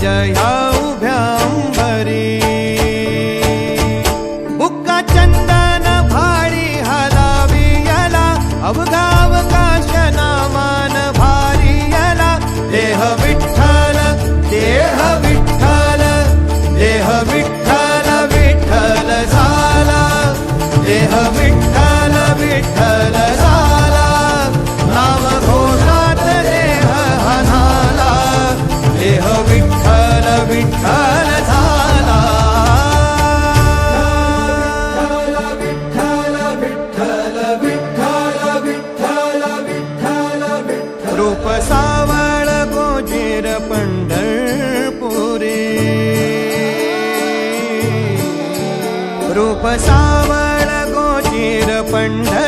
जया उभ्या अंबरी बुक्का चंदन भारी हलावी याला अवघा अवकाश नामान भारी याला देह विठ्ठल देह विठ्ठल देह विठ्ठल विठ्ठल झाला देह विठ्ठल विठ्ठल झाला नाम घोषात देह हनाला देह विठ्ठल विठ्ठल झाला विठ्ठल विठ्ठल विठ्ठल विठ्ठल विठ्ठल विठ्ठल रूप सावळ गोजीर पंढरपुरी रूप सावळ गोजीर पंढरपुरी